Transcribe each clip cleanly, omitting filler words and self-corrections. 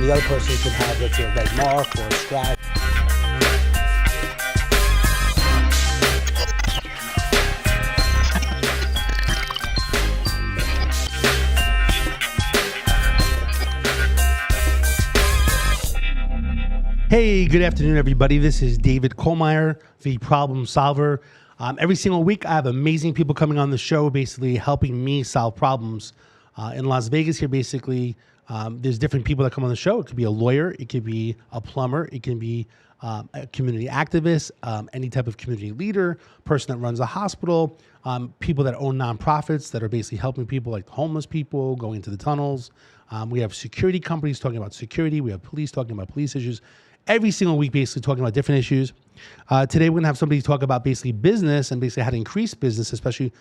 the other person could have, let's say, a red mark or a scratch. Hey, good afternoon, everybody. This is David Kohlmeier, the problem solver. Every single week, I have amazing people coming on the show, basically helping me solve problems. In Las Vegas here, basically, there's different people that come on the show. It could be a lawyer. It could be a plumber. It can be a community activist, any type of community leader, person that runs a hospital, people that own nonprofits that are basically helping people like homeless people going into the tunnels. We have security companies talking about security. We have police talking about police issues. Every single week, basically talking about different issues. Today, we're going to have somebody talk about basically business and basically how to increase business, especially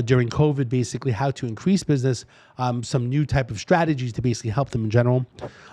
during COVID, basically how to increase business, some new type of strategies to basically help them in general.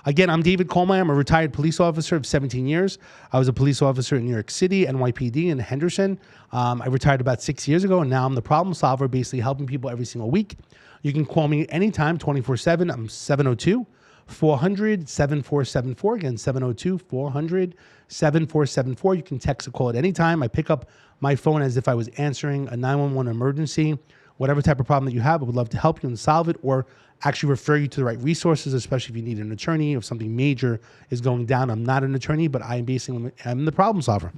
Again, I'm David Kohlmeier. I'm a retired police officer of 17 years. I was a police officer in New York City, NYPD, and Henderson. I retired about 6 years ago, and now I'm the problem solver, basically helping people every single week. You can call me anytime, 24/7. I'm 702-400-7474. Again, 702-400-7474. You can text or call at any time. I pick up my phone as if I was answering a 911 emergency. Whatever type of problem that you have, I would love to help you and solve it, or actually refer you to the right resources, especially if you need an attorney, if something major is going down. I'm not an attorney, but I'm the problem solver.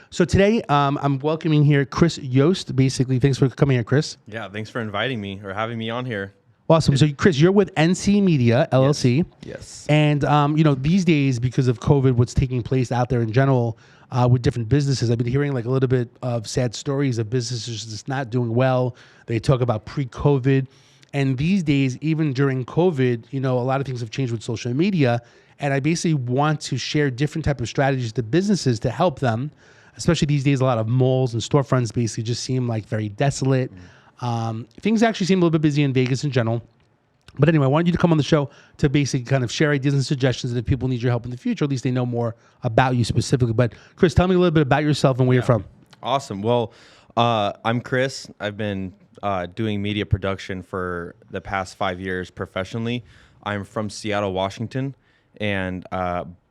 So today, I'm welcoming here Chris Yost. Basically, thanks for coming here, Chris. Yeah, thanks for inviting me or having me on here. Awesome. So, Chris, you're with NC Media, LLC. Yes. And, these days, because of COVID, what's taking place out there in general with different businesses, I've been hearing like a little bit of sad stories of businesses just not doing well. They talk about pre-COVID. And these days, even during COVID, a lot of things have changed with social media. And I basically want to share different type of strategies to businesses to help them, especially these days. A lot of malls and storefronts basically just seem like very desolate. Things actually seem a little bit busy in Vegas in general. But anyway, I wanted you to come on the show to basically kind of share ideas and suggestions. And if people need your help in the future, at least they know more about you specifically. But Chris, tell me a little bit about yourself and where you're from. Awesome. Well, I'm Chris. I've been doing media production for the past 5 years professionally. I'm from Seattle, Washington, and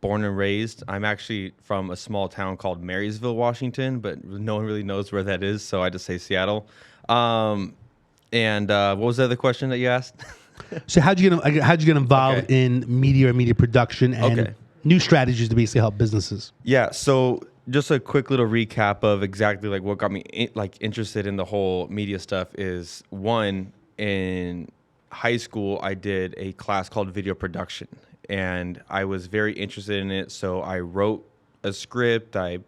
born and raised. I'm actually from a small town called Marysville, Washington, but no one really knows where that is, so I just say Seattle. What was the other question that you asked? So how'd you get involved in media or media production and new strategies to basically help businesses? Yeah, so just a quick little recap of exactly like what got me interested in the whole media stuff is, one, in high school I did a class called video production, and I was very interested in it. So I wrote a script. I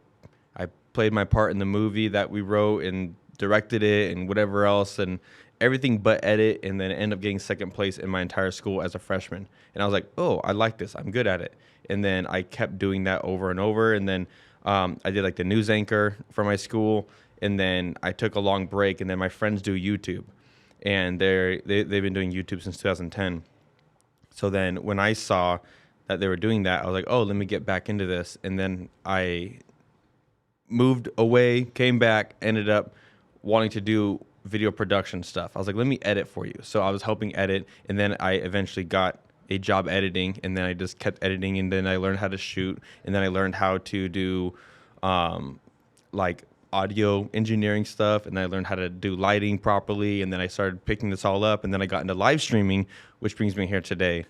played my part in the movie that we wrote and directed it and whatever else, and everything but edit, and then end up getting second place in my entire school as a freshman. And I was like, oh, I like this. I'm good at it. And then I kept doing that over and over. And then I did like the news anchor for my school. And then I took a long break, and then my friends do YouTube. And they've been doing YouTube since 2010. So then when I saw that they were doing that, I was like, oh, let me get back into this. And then I moved away, came back, ended up wanting to do video production stuff. I was like, let me edit for you. So I was helping edit, and then I eventually got a job editing, and then I just kept editing, and then I learned how to shoot, and then I learned how to do like audio engineering stuff, and then I learned how to do lighting properly, and then I started picking this all up, and then I got into live streaming, which brings me here today.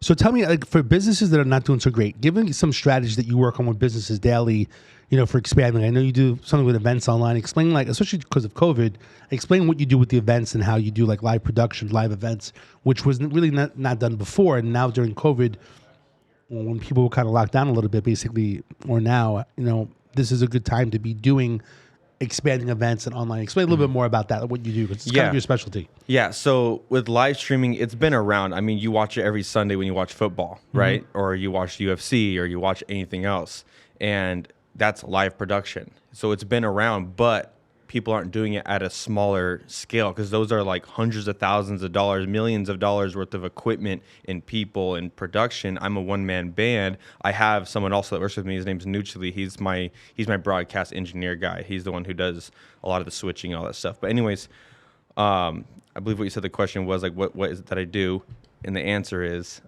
So tell me, like, for businesses that are not doing so great, given some strategies that you work on with businesses daily, for expanding. I know you do something with events online. Explain, like, especially because of COVID, explain what you do with the events and how you do like live production, live events, which was really not done before. And now during COVID, when people were kind of locked down a little bit, basically, or now, this is a good time to be doing expanding events and online. Explain a little bit more about that, what you do, because it's kind of your specialty. Yeah, so with live streaming, it's been around. I mean, you watch it every Sunday when you watch football, right? Or you watch UFC, or you watch anything else. And that's live production. So it's been around, but people aren't doing it at a smaller scale, because those are like hundreds of thousands of dollars, millions of dollars worth of equipment and people and production. I'm a one-man band. I have someone also that works with me. His name's Nuchely. He's my broadcast engineer guy. He's the one who does a lot of the switching and all that stuff. But anyways, I believe what you said the question was, like, what is it that I do? And the answer is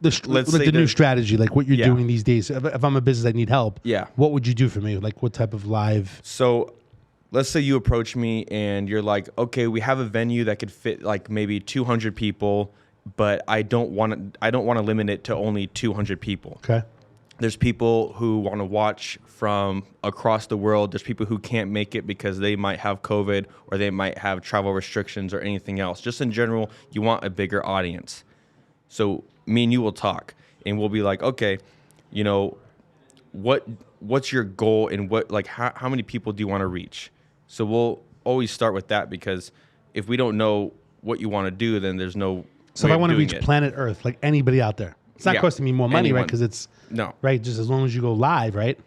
let's like say the new strategy, like what you're Yeah. doing these days. If I'm a business that need help, Yeah. what would you do for me? Like what type of live? So let's say you approach me and you're like, okay, we have a venue that could fit like maybe 200 people, but I don't want to limit it to only 200 people. Okay. There's people who want to watch from across the world. There's people who can't make it because they might have COVID or they might have travel restrictions or anything else. Just in general, you want a bigger audience. So me and you will talk and we'll be like, okay, you know, what's your goal and how many people do you want to reach? So we'll always start with that, because if we don't know what you want to do, then there's no So way if I of want to doing reach it. planet Earth, like anybody out there, it's not Yeah. costing me more money, right? Anyone. Because it's No. right. Just as long as you go live, right?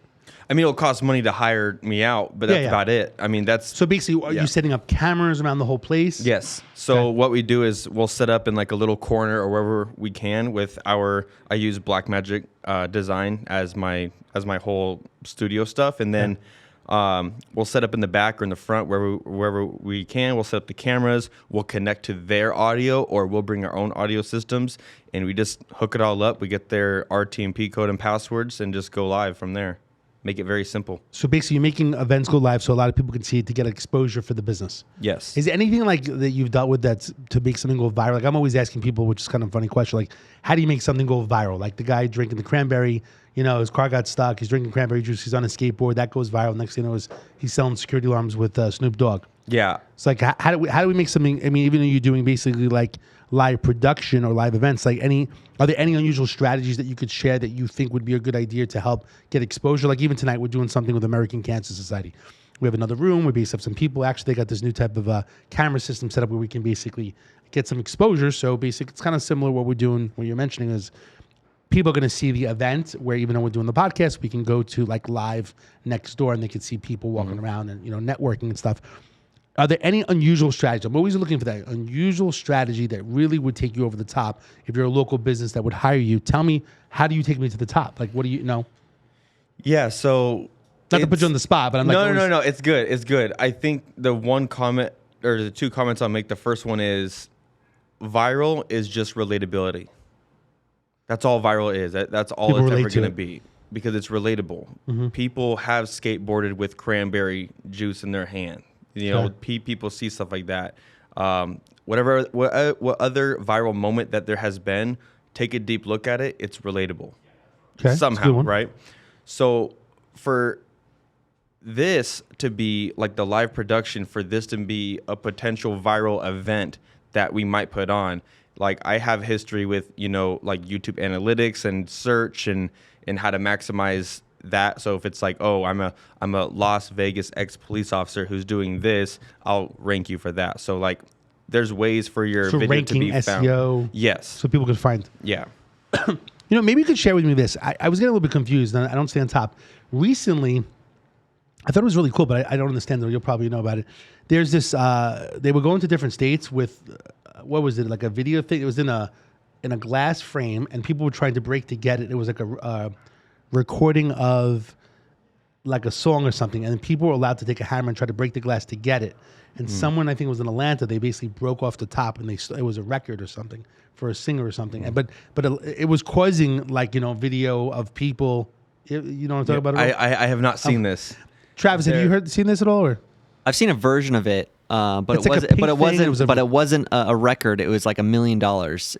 I mean, it'll cost money to hire me out, but that's Yeah. about it. I mean, that's So basically, are Yeah. you setting up cameras around the whole place? yes. So Okay. what we do is we'll set up in like a little corner or wherever we can with I use Blackmagic design as my whole studio stuff, and then we'll set up in the back or in the front wherever we can. We'll set up the cameras. We'll connect to their audio, or we'll bring our own audio systems, and we just hook it all up. We get their RTMP code and passwords, and just go live from there. Make it very simple. So basically, you're making events go live so a lot of people can see it to get exposure for the business. Yes. Is there anything like that you've dealt with that's to make something go viral? Like I'm always asking people, which is kind of a funny question, like how do you make something go viral? Like the guy drinking the cranberry, you know, his car got stuck, he's drinking cranberry juice, he's on a skateboard, that goes viral. Next thing you know is he's selling security alarms with Snoop Dogg. Yeah. It's like how do we make something? I mean, even though you're doing basically like live production or live events, like are there any unusual strategies that you could share that you think would be a good idea to help get exposure? Like even tonight, we're doing something with American Cancer Society. We have another room. We basically have some people. Actually, they got this new type of camera system set up where we can basically get some exposure. So basically, it's kind of similar what we're doing. What you're mentioning is people are going to see the event where even though we're doing the podcast, we can go to like live next door and they can see people walking around and, you know, networking and stuff. Are there any unusual strategies? I'm always looking for that unusual strategy that really would take you over the top. If you're a local business that would hire you, tell me, how do you take me to the top? Like, what do you know? Yeah. So Not to put you on the spot, but I'm like, no. It's good. It's good. I think the one comment or the two comments I'll make. The first one is viral is just relatability. That's all viral is. That's all People it's relate ever to going to it. be, because it's relatable. People have skateboarded with cranberry juice in their hand. You know, people see stuff like that. What other viral moment that there has been, take a deep look at it. It's relatable. Okay, that's a good Somehow, one. right? So for this to be like the live production, for this to be a potential viral event that we might put on, like I have history with, you know, like YouTube analytics and search and how to maximize that. So if it's like, oh, I'm a Las Vegas ex-police officer who's doing this, I'll rank you for that. So like there's ways for your So video ranking, to be found. SEO, Yes. so people could find. Yeah. You know, maybe you could share with me this. I was getting a little bit confused, and I don't stay on top. Recently, I thought it was really cool, but I don't understand it. You'll probably know about it. There's this, they were going to different states with, what was it, like a video thing? It was in a glass frame, and people were trying to break to get it. It was like a recording of like a song or something, and people were allowed to take a hammer and try to break the glass to get it. And someone, I think it was in Atlanta, they basically broke off the top, and it was a record or something for a singer or something. And but it was causing like, you know, video of people. You know what I'm talking about? I have not seen this. Travis, have you seen this at all? Or I've seen a version of it, but It's like a pink thing. it wasn't a record. It was like $1 million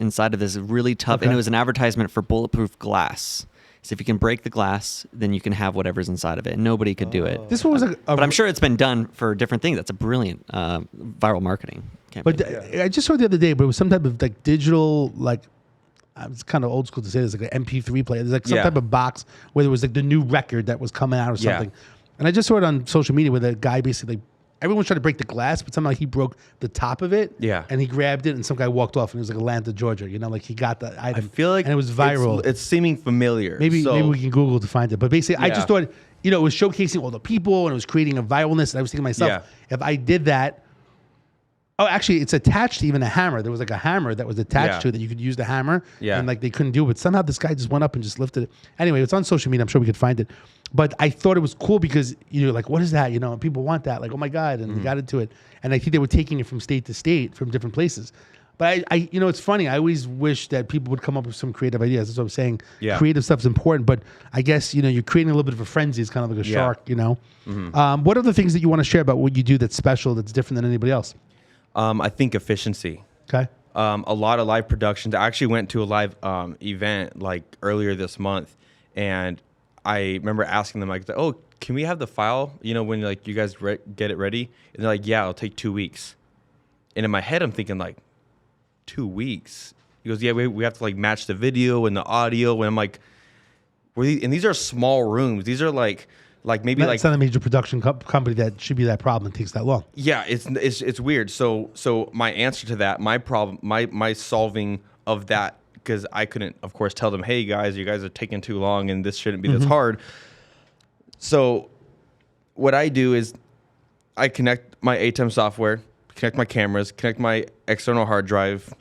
inside of this really tough, and Okay. it was an advertisement for bulletproof glass. So if you can break the glass, then you can have whatever's inside of it. And nobody could do it. this one was like, But I'm sure it's been done for different things. That's a brilliant viral marketing campaign. But I just saw it the other day, but it was some type of like digital, like it's kind of old school to say this, like an MP3 player. There's like some Yeah. type of box where there was like the new record that was coming out or Yeah. something. And I just saw it on social media where the guy basically, everyone tried to break the glass, but somehow he broke the top of it. Yeah. And he grabbed it, and some guy walked off, and it was like Atlanta, Georgia. You know, like he got the item. I feel like and it was viral. It's seeming familiar. Maybe So- we can Google to find it. But basically, I Yeah. just thought, you know, it was showcasing all the people and it was creating a viralness. And I was thinking to myself, Yeah. if I did that, oh, actually, it's attached to even a hammer. There was like a hammer that was attached Yeah. to it that you could use the hammer. Yeah. And like they couldn't do it. But somehow this guy just went up and just lifted it. Anyway, it's on social media. I'm sure we could find it. But I thought it was cool because you're like, what is that? You know, and people want that. Like, oh my God. And we got into it. And I think they were taking it from state to state from different places. But I, it's funny. I always wish that people would come up with some creative ideas. That's what I'm saying. Yeah. Creative stuff's important, but I guess, you're creating a little bit of a frenzy. It's kind of like a shark, What are the things that you want to share about what you do that's special, that's different than anybody else? I think efficiency. Okay. A lot of live productions. I actually went to a live event like earlier this month, and I remember asking them like, "Oh, can we have the file? When like you guys get it ready?" And they're like, "Yeah, it'll take 2 weeks." And in my head, I'm thinking like, 2 weeks? He goes, "Yeah, we have to like match the video and the audio." And I'm like, and these are small rooms. These are like maybe It's not a major production company that should be that problem. It takes that long. Yeah, it's weird. So my answer to that, my problem, my solving of that, because I couldn't, of course, tell them, "Hey guys, you guys are taking too long, and this shouldn't be this hard." So what I do is I connect my ATEM software, connect my cameras, connect my external hard drive,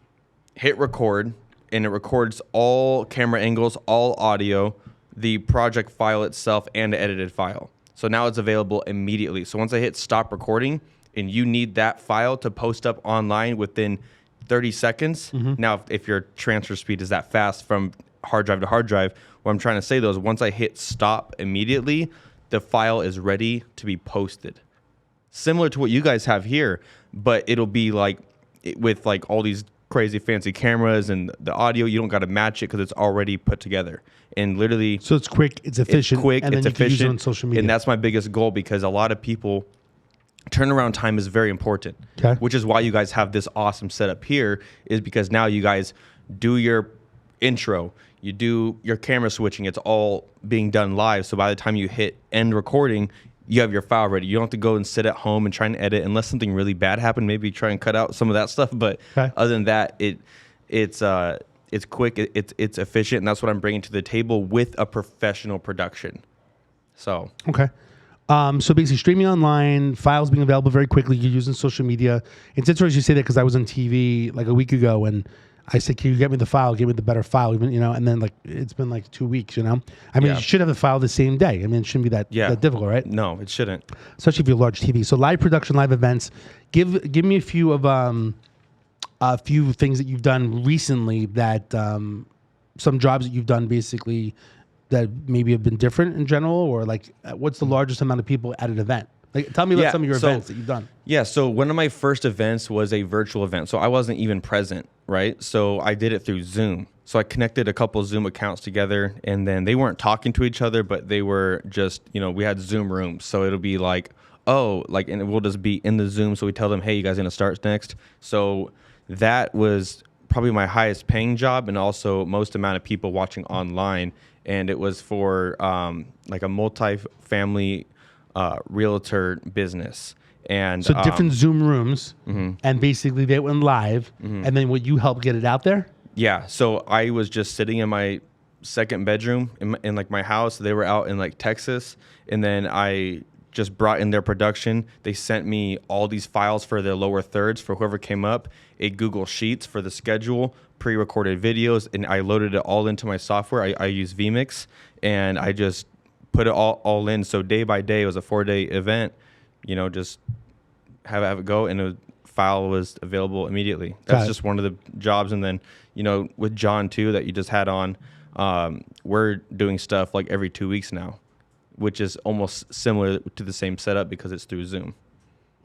hit record, and it records all camera angles, all audio, the project file itself, and the edited file. So now it's available immediately. So once I hit stop recording and you need that file to post up online within 30 seconds, now if your transfer speed is that fast from hard drive to hard drive, what I'm trying to say though is once I hit stop immediately, the file is ready to be posted. Similar to what you guys have here, but it'll be like with like all these crazy fancy cameras and the audio, you don't got to match it because it's already put together. And literally, So it's quick, it's efficient, it's quick, and then it's you can use it efficient, on social media. and that's my biggest goal because a lot of people, turnaround time is very important. Okay. Which is why you guys have this awesome setup here, is because now you guys do your intro, you do your camera switching, it's all being done live. So by the time you hit end recording, you have your file ready. You don't have to go and sit at home and try and edit unless something really bad happened. Maybe try and cut out some of that stuff. But other than that, it's quick, it's efficient, and that's what I'm bringing to the table with a professional production. So Okay. So basically streaming online, files being available very quickly, you're using social media. It's interesting you say that because I was on TV like a week ago and I said, "Can you get me the file? Give me the better file." Even, and then like it's been like 2 weeks, I mean, Yeah. you should have the file the same day. I mean, it shouldn't be that difficult, right? no, it shouldn't. Especially if you're large TV. So live production, live events. Give me a few of a few things that you've done recently that some jobs that you've done basically that maybe have been different in general, or like what's the largest amount of people at an event? Like, tell me about some of your events that you've done. Yeah, so one of my first events was a virtual event. So I wasn't even present, right? So I did it through Zoom. So I connected a couple Zoom accounts together, and then they weren't talking to each other, but they were just, we had Zoom rooms. So it'll be like, and we'll just be in the Zoom. So we tell them, "Hey, you guys going to start next?" So that was probably my highest paying job, and also most amount of people watching online. And it was for like a multi-family realtor business. And So different Zoom rooms, and basically they went live, and then would you help get it out there? Yeah, so I was just sitting in my second bedroom in like my house. They were out in like Texas, and then I just brought in their production. They sent me all these files for their lower thirds for whoever came up, a Google Sheets for the schedule, pre-recorded videos, and I loaded it all into my software. I use vMix, and I just put it all in. So day by day, it was a 4-day event, just have it go, and the file was available immediately. That's just one of the jobs. And then, with John too, that you just had on, we're doing stuff like every 2 weeks now, which is almost similar to the same setup because it's through Zoom.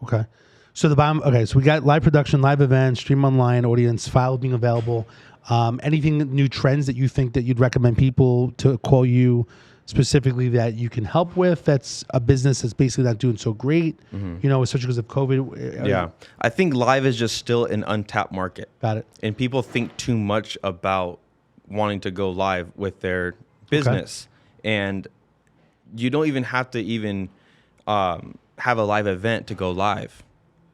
Okay. So so we got live production, live events, stream online, audience, file being available. Anything new trends that you think that you'd recommend people to call you specifically that you can help with? That's a business that's basically not doing so great, especially because of COVID. Yeah. I think live is just still an untapped market. Got it. And people think too much about wanting to go live with their business. Okay. And you don't even have to have a live event to go live.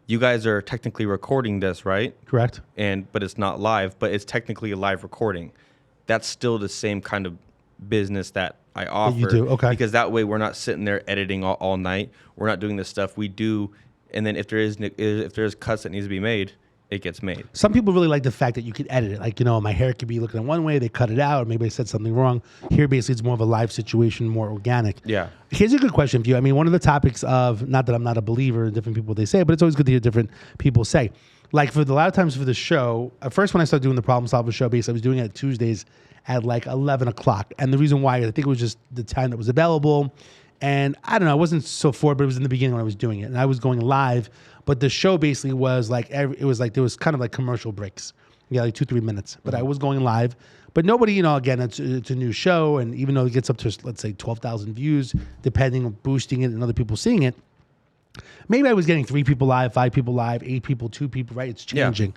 You guys are technically recording this, right? Correct. But it's not live, but it's technically a live recording. That's still the same kind of business that I offer. You do, okay. Because that way we're not sitting there editing all night. We're not doing this stuff. We do, and then if there's cuts that needs to be made, it gets made. Some people really like the fact that you can edit it. Like, my hair could be looking one way, they cut it out, or maybe I said something wrong. Here, basically, it's more of a live situation, more organic. Yeah. Here's a good question for you. I mean, one of the topics of, not that I'm not a believer in different people, what they say, but it's always good to hear different people say. like for the lot of times for the show, at first when I started doing the problem solver show, basically I was doing it Tuesdays at like 11 o'clock. And the reason why, I think it was just the time that was available. And I don't know, I wasn't so forward, but it was in the beginning when I was doing it. And I was going live, but the show basically was like, it was like, there was kind of like commercial breaks. Yeah, like 2-3 minutes. But I was going live. But nobody, again, it's a new show. And even though it gets up to, let's say, 12,000 views, depending on boosting it and other people seeing it, maybe I was getting 3 people live, 5 people live, 8 people, 2 people, right? It's changing.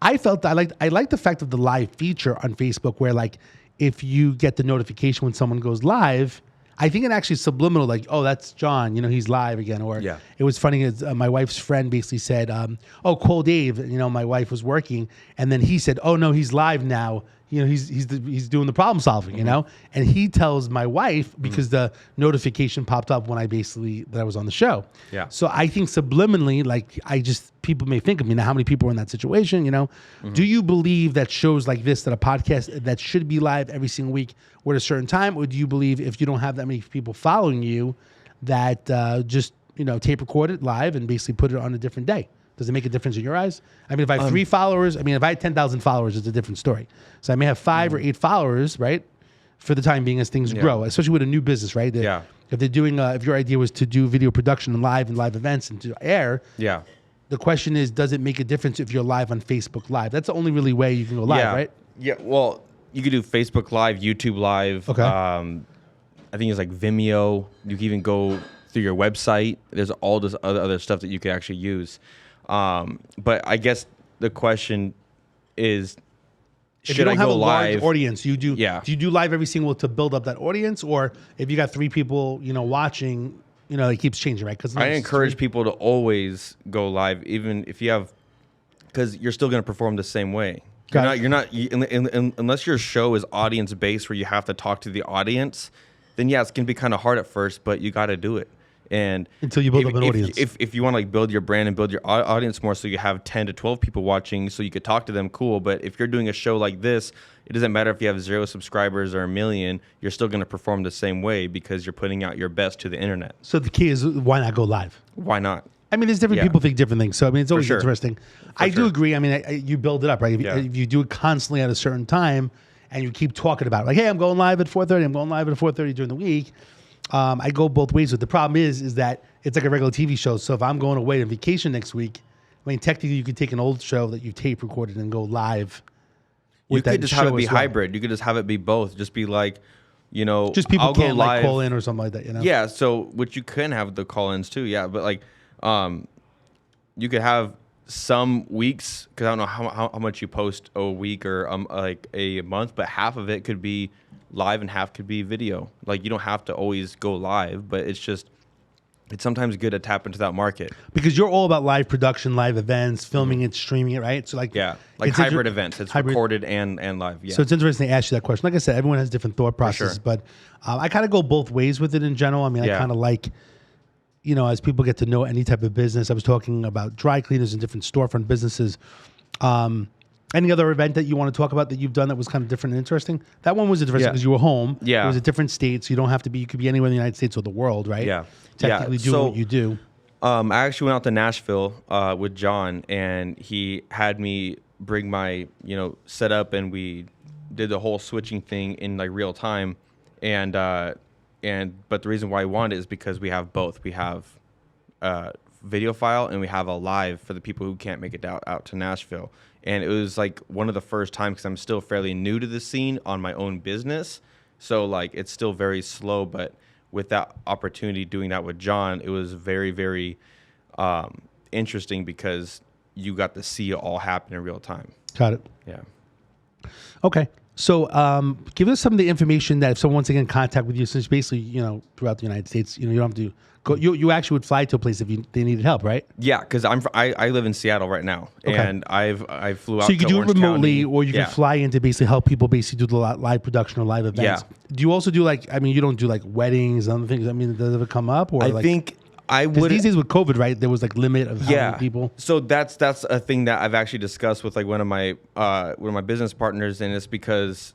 I felt I liked the fact of the live feature on Facebook where like if you get the notification when someone goes live, I think it actually subliminal, like, oh, that's John, he's live again. Or it was funny, my wife's friend basically said, oh, Cole Dave, my wife was working. And then he said, oh, no, he's live now. He's doing the problem solving, and he tells my wife because the notification popped up when that I was on the show. Yeah. So I think subliminally, like people may think of me now, how many people are in that situation, Do you believe that shows like this, that a podcast that should be live every single week or at a certain time? Or do you believe if you don't have that many people following you that just, tape record it live and basically put it on a different day? Does it make a difference in your eyes? I mean, if I have 3 followers, if I had 10,000 followers, it's a different story. So I may have 5 or 8 followers, right? For the time being as things grow, especially with a new business, right? If they're doing, if your idea was to do video production and live events and to air, the question is, does it make a difference if you're live on Facebook Live? That's the only really way you can go live, right? Yeah, well, you could do Facebook Live, YouTube Live. Okay. I think it's like Vimeo. You can even go through your website. There's all this other stuff that you could actually use. But I guess the question is, if you don't have a live? large audience, do you do live every single to build up that audience, or if you got 3 people, watching, it keeps changing, right? Because I encourage people to always go live, even if you have, because you're still going to perform the same way. Unless your show is audience based, where you have to talk to the audience, then it's going to be kind of hard at first, but you got to do it. And until you build up an audience. If you want to like build your brand and build your audience more, so you have 10 to 12 people watching, so you could talk to them, cool. But if you're doing a show like this, it doesn't matter if you have 0 subscribers or 1 million, you're still going to perform the same way because you're putting out your best to the internet. So the key is, why not go live? Why not? There's different people think different things. So it's always interesting. I do agree. You build it up, right? If you do it constantly at a certain time and you keep talking about it, like, hey, I'm going live at 4:30. I'm going live at 4:30 during the week. I go both ways. But the problem is that it's like a regular TV show. So if I'm going away on vacation next week, technically you could take an old show that you tape recorded and go live. You could just have it be hybrid. You could just have it be both. Just be like, just people I'll can't go live. Like call in or something like that. Yeah. So which you can have the call-ins too. Yeah, but like, you could have some weeks, because I don't know how much you post a week or like a month, but half of it could be live and half could be video. Like, you don't have to always go live, but it's sometimes good to tap into that market. Because you're all about live production, live events, filming it, streaming it, right? So like hybrid events. It's recorded and live. Yeah. So it's interesting to ask you that question. Like I said, everyone has different thought processes, but I kind of go both ways with it in general. I kind of like, as people get to know any type of business. I was talking about dry cleaners and different storefront businesses. Any other event that you want to talk about that you've done that was kind of different and interesting? That one was interesting because you were home. Yeah. It was a different state, so you don't have to be, you could be anywhere in the United States or the world, right? Yeah. Technically doing what you do. I actually went out to Nashville with John, and he had me bring my, setup, and we did the whole switching thing in like real time. But the reason why I wanted it is because we have both. We have video file and we have a live for the people who can't make it out to Nashville. And it was like one of the first times, because I'm still fairly new to the scene on my own business. So like it's still very slow, but with that opportunity doing that with John, it was very, very interesting because you got to see it all happen in real time. Got it. Yeah. Okay. So give us some of the information that if someone wants to get in contact with you, since basically, throughout the United States, you don't have to go, you actually would fly to a place if they needed help, right? Yeah, because I live in Seattle right now, and I flew out. So you can do it remotely, County. or you can fly in to basically help people basically do the live production or live events. Yeah. Do you also do you don't do like weddings and other things? Does it ever come up? Or I think I would. These days with COVID, right? There was like limit of how many people. So that's a thing that I've actually discussed with like one of my business partners, and it's because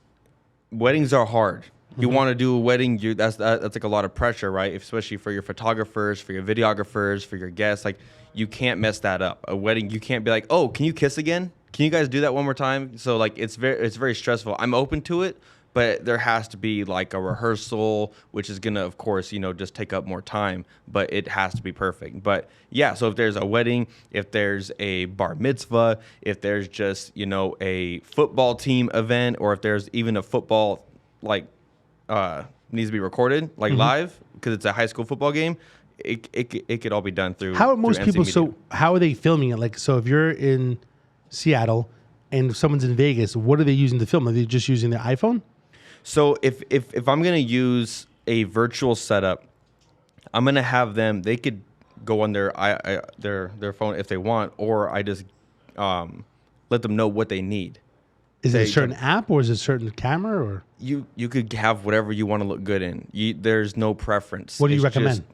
weddings are hard. You want to do a wedding, that's like a lot of pressure, right? Especially for your photographers, for your videographers, for your guests. Like, you can't mess that up. A wedding, you can't be like, oh, can you kiss again? Can you guys do that one more time? So like, it's very stressful. I'm open to it, but there has to be like a rehearsal, which is gonna, of course, just take up more time. But it has to be perfect. But yeah, so if there's a wedding, if there's a bar mitzvah, if there's just a football team event, or if there's even a football like needs to be recorded like live because it's a high school football game, it could all be done through. How are most through people? NC So Media. how are they filming it? Like, so if you're in Seattle and someone's in Vegas, what are they using to film? Are they just using their iPhone? So if I'm gonna use a virtual setup, I'm gonna have them. They could go on their phone if they want, or I just let them know what they need. Is it a certain app or is it a certain camera or? You could have whatever you want to look good in. There's no preference. What do you It's recommend? just-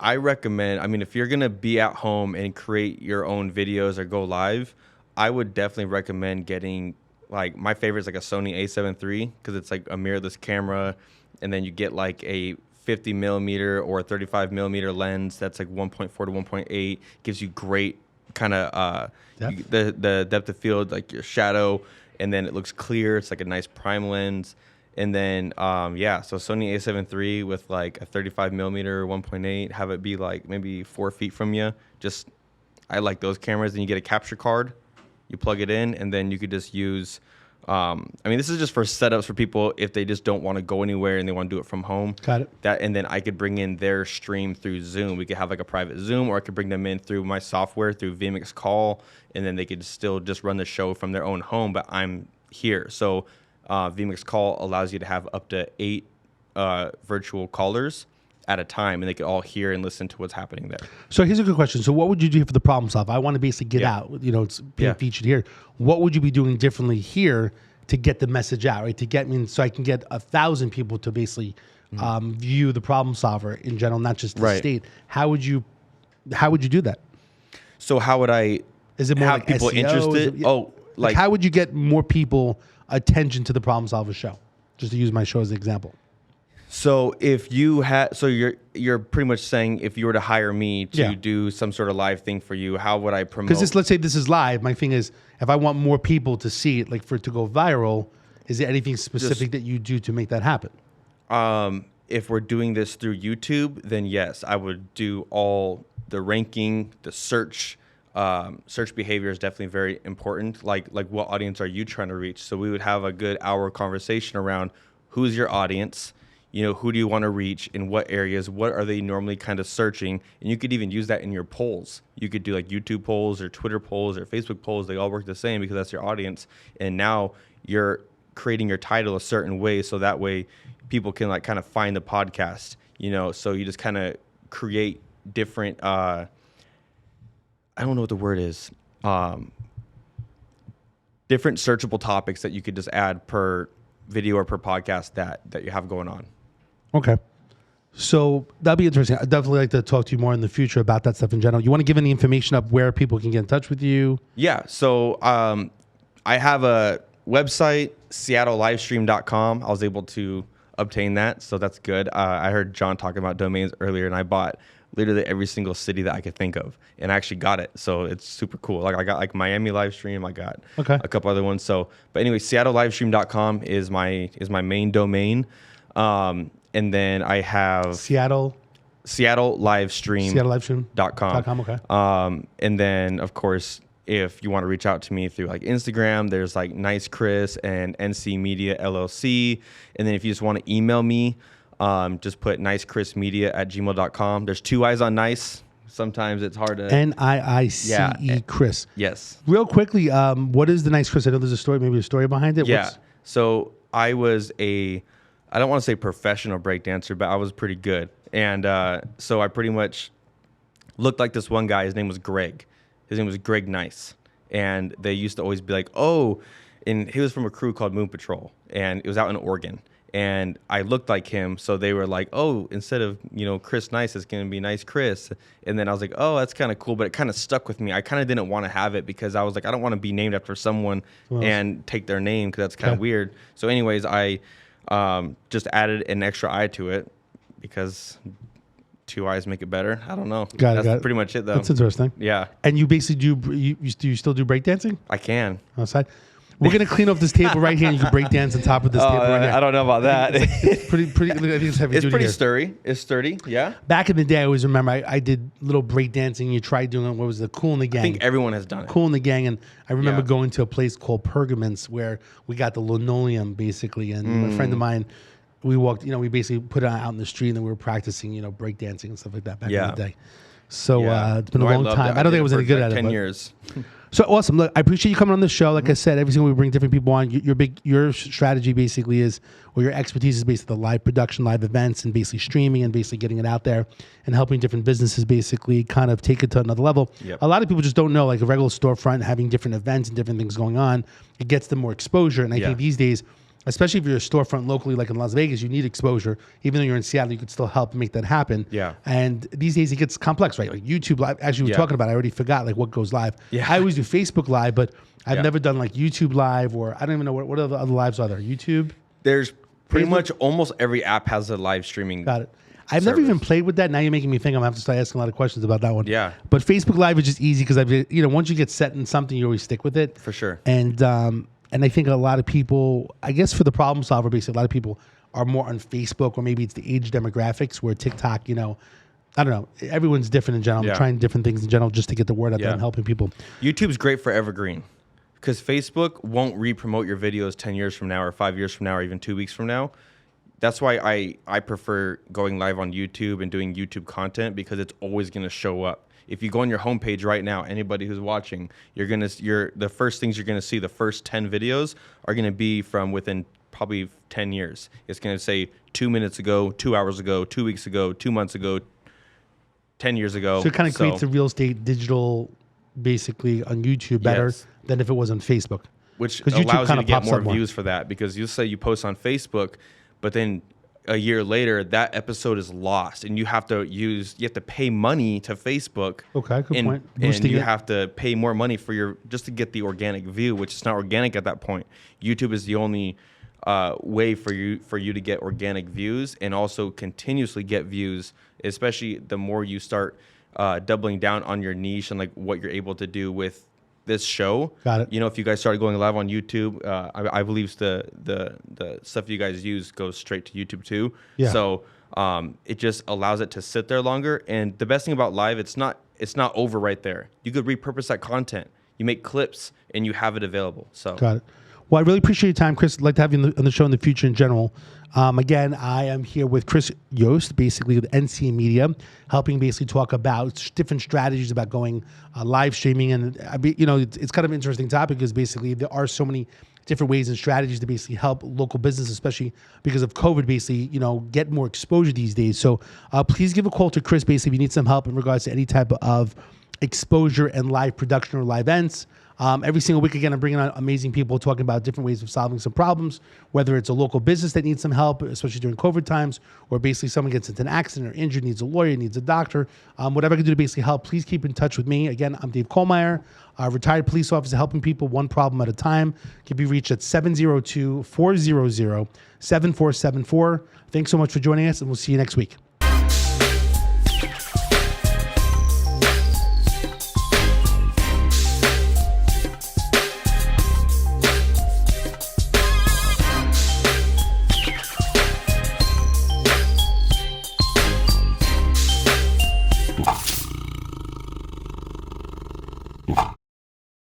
I recommend. I mean, if you're gonna be at home and create your own videos or go live, I would definitely recommend getting, like, my favorite is like a Sony A7 III because it's like a mirrorless camera, and then you get like a 50 millimeter or a 35 millimeter lens that's like 1.4 to 1.8. Gives you great kind of Depth? the depth of field, like your shadow, and then it looks clear. It's like a nice prime lens. And then, so Sony A7 III with like a 35 millimeter 1.8, have it be like maybe 4 feet from you. I like those cameras. Then you get a capture card, you plug it in, and then you could just use, this is just for setups for people if they just don't want to go anywhere and they want to do it from home. Got it. And then I could bring in their stream through Zoom. We could have like a private Zoom, or I could bring them in through my software, through VMix Call, and then they could still just run the show from their own home, but I'm here. So VMix Call allows you to have up to 8 virtual callers at a time, and they could all hear and listen to what's happening there. So here's a good question. So what would you do for the problem solve? I want to basically get out, it's being featured here. What would you be doing differently here to get the message out, right? To get me, so I can get 1,000 people to basically view the problem solver in general, not just the state. How would you do that? So how would I Is it more have like people SEO? interested? Like how would you get more people attention to the problem solver show? Just to use my show as an example. So if you had, you're pretty much saying if you were to hire me to do some sort of live thing for you, how would I promote? Because let's say this is live. My thing is, if I want more people to see it, like for it to go viral, is there anything specific that you do to make that happen? If we're doing this through YouTube, then yes, I would do all the ranking, the search. Search behavior is definitely very important. Like what audience are you trying to reach? So we would have a good hour conversation around who's your audience. Who do you want to reach in what areas? What are they normally kind of searching? And you could even use that in your polls. You could do like YouTube polls or Twitter polls or Facebook polls. They all work the same because that's your audience. And now you're creating your title a certain way so that way people can like kind of find the podcast, so you just kind of create different, I don't know what the word is, different searchable topics that you could just add per video or per podcast that you have going on. Okay. So that'd be interesting. I'd definitely like to talk to you more in the future about that stuff in general. You want to give any information up where people can get in touch with you? Yeah. So I have a website, seattlelivestream.com. I was able to obtain that, so that's good. I heard John talking about domains earlier, and I bought literally every single city that I could think of, and I actually got it. So it's super cool. Like I got like Miami Livestream. I got a couple other ones. So, but anyway, seattlelivestream.com is my main domain. And then I have seattlelivestream.com. Okay. And then of course, if you want to reach out to me through like Instagram, there's like Nice Chris and NC Media LLC. And then if you just want to email me, just put nicechrismedia@gmail.com. There's 2 I's on nice. Sometimes it's hard to NIICE Chris. Yes. Real quickly, what is the Nice Chris? I know there's a story, maybe a story behind it. Yeah. So I was I don't want to say professional breakdancer, but I was pretty good. And so I pretty much looked like this one guy. His name was Greg. His name was Greg Nice. And they used to always be like, oh, and he was from a crew called Moon Patrol. And it was out in Oregon. And I looked like him. So they were like, oh, instead of, Chris Nice, it's going to be Nice Chris. And then I was like, oh, that's kind of cool. But it kind of stuck with me. I kind of didn't want to have it because I was like, I don't want to be named after someone and take their name because that's kind of weird. So anyways, I Just added an extra eye to it because 2 eyes make it better. I don't know. Got it. That's pretty much it, though. That's interesting. Yeah, And you basically do you still do breakdancing I can. outside? We're gonna clean off this table right here. And you can break dance on top of this table right here. I don't know about that. It's pretty. I think it's heavy It's duty pretty here. sturdy. It's sturdy. Yeah. Back in the day, I always remember I did little break dancing. You tried doing what was the Cool in the Gang? I think everyone has done it. Cool in the Gang, and I remember Yeah. going to a place called Pergaments where we got the linoleum basically, and a friend of mine, we walked, we basically put it out in the street, and then we were practicing, break dancing and stuff like that back in Yeah. the day. So Yeah. it's been No, a long loved time. it. I don't think did I was for any good like at it. 10 but- years. So awesome! Look, I appreciate you coming on the show. Like I said, every single week we bring different people on. Your strategy basically is, or your expertise is basically the live production, live events, and basically streaming and basically getting it out there and helping different businesses basically kind of take it to another level. Yep. A lot of people just don't know, like a regular storefront having different events and different things going on, it gets them more exposure. And I think these days, especially if you're a storefront locally, like in Las Vegas, you need exposure. Even though you're in Seattle, you could still help make that happen. Yeah. And these days it gets complex, right? Like YouTube Live, as you were Yeah. talking about, I already forgot like what goes live. Yeah. I always do Facebook Live, but I've Yeah. never done like YouTube Live, or I don't even know what other lives are there. YouTube? There's pretty Facebook? much almost every app has a live streaming. Got it. I've never service. even played with that. Now you're making me think I'm gonna have to start asking a lot of questions about that one. Yeah. But Facebook Live is just easy because once you get set in something, you always stick with it. For sure. And I think a lot of people, I guess for the problem solver, basically, a lot of people are more on Facebook, or maybe it's the age demographics where TikTok, I don't know. Everyone's different in general. I'm Yeah. trying different things in general just to get the word out there Yeah. and helping people. YouTube's great for evergreen because Facebook won't re-promote your videos 10 years from now or 5 years from now or even 2 weeks from now. That's why I prefer going live on YouTube and doing YouTube content because it's always going to show up. If you go on your homepage right now, anybody who's watching, the first things you're gonna see, the first 10 videos are gonna be from within probably 10 years. It's gonna say 2 minutes ago, 2 hours ago, 2 weeks ago, 2 months ago, 10 years ago. So it kind of creates a real estate digital, basically on YouTube better Yes. than if it was on Facebook. which 'Cause YouTube allows you kinda to get pops more up more. views for that because you'll say you post on Facebook, but then a year later that episode is lost and you have to pay money to Facebook. Okay, good point. And Boosting you it. have to pay more money just to get the organic view, which is not organic at that point. YouTube is the only way for you to get organic views and also continuously get views, especially the more you start doubling down on your niche and like what you're able to do with this show. Got it. If you guys started going live on YouTube, I believe the stuff you guys use goes straight to YouTube too. Yeah. So it just allows it to sit there longer. And the best thing about live, it's not over right there. You could repurpose that content. You make clips and you have it available. So Got it. Well, I really appreciate your time, Chris. I'd like to have you on the show in the future in general. Again, I am here with Chris Yost, basically with NC Media, helping basically talk about different strategies about going live streaming. And, it's kind of an interesting topic because basically there are so many different ways and strategies to basically help local business, especially because of COVID, basically, get more exposure these days. So please give a call to Chris, basically, if you need some help in regards to any type of exposure and live production or live events. Every single week, again, I'm bringing on amazing people talking about different ways of solving some problems, whether it's a local business that needs some help, especially during COVID times, or basically someone gets into an accident or injured, needs a lawyer, needs a doctor, whatever I can do to basically help, please keep in touch with me. Again, I'm Dave Kohlmeier, retired police officer helping people one problem at a time. Can be reached at 702-400-7474. Thanks so much for joining us, and we'll see you next week.